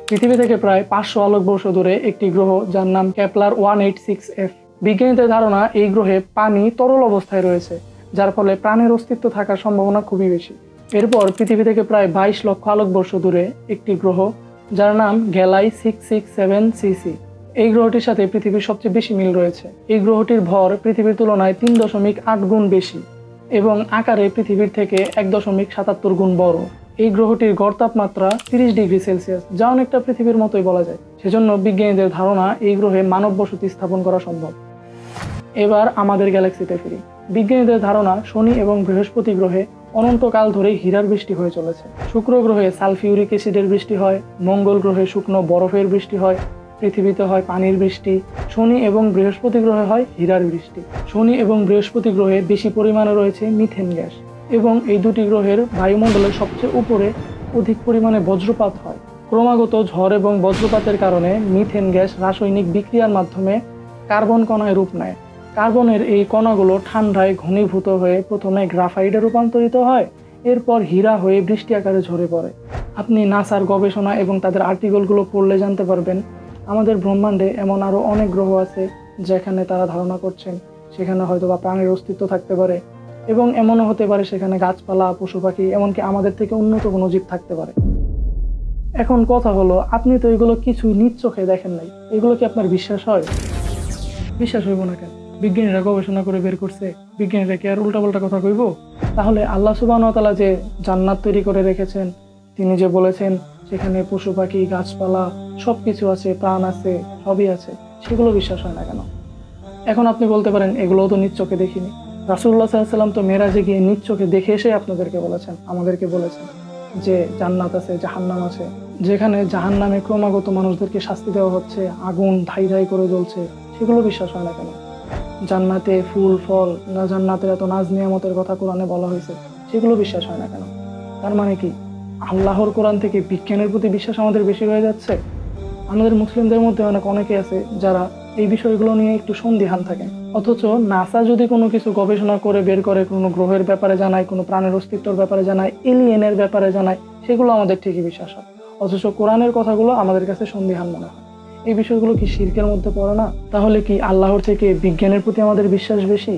পৃথিবী থেকে প্রায় 500 আলোকবর্ষ দূরে একটি গ্রহ যার নাম কেপলার 186f। বিজ্ঞানীদের ধারণা এই গ্রহে পানি তরল অবস্থায় রয়েছে, যার ফলে প্রাণের অস্তিত্ব থাকার সম্ভাবনা খুবই বেশি। এরপর পৃথিবী থেকে প্রায় 22 লক্ষ আলোকবর্ষ দূরে একটি গ্রহ যার নাম গ্যালাই 667cc। এই গ্রহটির সাথে পৃথিবীর সবচেয়ে বেশি মিল রয়েছে। এই গ্রহটির ভর পৃথিবীর তুলনায় 3.8 গুণ বেশি এবং আকারে পৃথিবীর থেকে 1.77 গুণ বড়। এই গ্রহটির গড় তাপমাত্রা 30 ডিগ্রি সেলসিয়াস, যা অনেকটা পৃথিবীর মতোই বলা যায়। সেজন্য বিজ্ঞানীদের ধারণা এই গ্রহে মানব বসতি স্থাপন করা সম্ভব। এবার আমাদের গ্যালাক্সিতে ফিরি। বিজ্ঞানীদের ধারণা শনি এবং বৃহস্পতি গ্রহে অনন্তকাল ধরে হীরার বৃষ্টি হয়ে চলেছে। শুক্র গ্রহে সালফিউরিক অ্যাসিডের বৃষ্টি হয়, মঙ্গল গ্রহে শুকনো বরফের বৃষ্টি হয়, পৃথিবীতে হয় পানির বৃষ্টি, শনি এবং বৃহস্পতি গ্রহে হয় হীরার বৃষ্টি। শনি এবং বৃহস্পতি গ্রহে বেশি পরিমাণে রয়েছে মিথেন গ্যাস এবং এই দুটি গ্রহের বায়ুমণ্ডলের সবচেয়ে উপরে অধিক পরিমাণে বজ্রপাত হয়। ক্রমাগত ঝড় এবং বজ্রপাতের কারণে মিথেন গ্যাস রাসায়নিক বিক্রিয়ার মাধ্যমে কার্বন কণায় রূপ নেয়। কার্বনের এই কণাগুলো ঠান্ডায় ঘনীভূত হয়ে প্রথমে গ্রাফাইটে রূপান্তরিত হয়, এরপর হীরা হয়ে বৃষ্টি আকারে ঝরে পড়ে। আপনি নাসার গবেষণা এবং তাদের আর্টিকেলগুলো পড়লে জানতে পারবেন আমাদের ব্রহ্মাণ্ডে এমন আরও অনেক গ্রহ আছে যেখানে তারা ধারণা করছেন সেখানে হয়তো বা প্রাণের অস্তিত্ব থাকতে পারে এবং এমনও হতে পারে সেখানে গাছপালা, পশু পাখি, এমনকি আমাদের থেকে উন্নত কোনো জীব থাকতে পারে। এখন কথা হলো, আপনি তো এগুলো কিছুই নিজ চোখে দেখেন নাই, এগুলো কি আপনার বিশ্বাস হয়? বিশ্বাস হইব না কেন? বিজ্ঞানীরা গবেষণা করে বের করছে, বিজ্ঞানীরা কি আর উল্টাপাল্টা কথা কইব? তাহলে আল্লাহ সুবহানাহু ওয়া তাআলা যে জান্নাত তৈরি করে রেখেছেন, তিনি যে বলেছেন সেখানে পশু পাখি, গাছপালা সবকিছু আছে, প্রাণ আছে, সবই আছে, সেগুলো বিশ্বাস হয় না কেন? এখন আপনি বলতে পারেন এগুলোও তো নিজ চোখে দেখিনি। রাসূলুল্লাহ সাল্লাল্লাহু আলাইহি ওয়াসাল্লাম তো মেরাজে গিয়ে নিজ চোখে দেখে এসে আপনাদেরকে বলেছেন, আমাদেরকে বলেছেন যে জান্নাত আছে, জাহান্নাম আছে, যেখানে জাহান্নামে ক্রমাগত মানুষদেরকে শাস্তি দেওয়া হচ্ছে, আগুন ধাই ধাই করে জ্বলছে, সেগুলো বিশ্বাস হয় না কেন? জান্নাতে ফুল ফল, জান্নাতের এত নাজ নিয়ামতের কথা কোরআনে বলা হয়েছে, সেগুলো বিশ্বাস হয় না কেন? তার মানে কি আল্লাহর কোরআন থেকে বিজ্ঞানের প্রতি বিশ্বাস আমাদের বেশি হয়ে যাচ্ছে? আমাদের মুসলিমদের মধ্যে অনেকে আছে যারা এই বিষয়গুলো নিয়ে একটু সন্দিহান থাকেন, অথচ নাসা যদি কোনো কিছু গবেষণা করে বের করে, কোনো গ্রহের ব্যাপারে জানায়, কোনো প্রাণের অস্তিত্বর ব্যাপারে জানায়, এলিয়েনের ব্যাপারে জানায়, সেগুলো আমাদের ঠিকই বিশ্বাস হয়। অথচ কোরআনের কথাগুলো আমাদের কাছে সন্দিহান মনে হয়। এই বিষয়গুলো কি শিরকের মধ্যে পড়ে না? তাহলে কি আল্লাহর থেকে বিজ্ঞানের প্রতি আমাদের বিশ্বাস বেশি?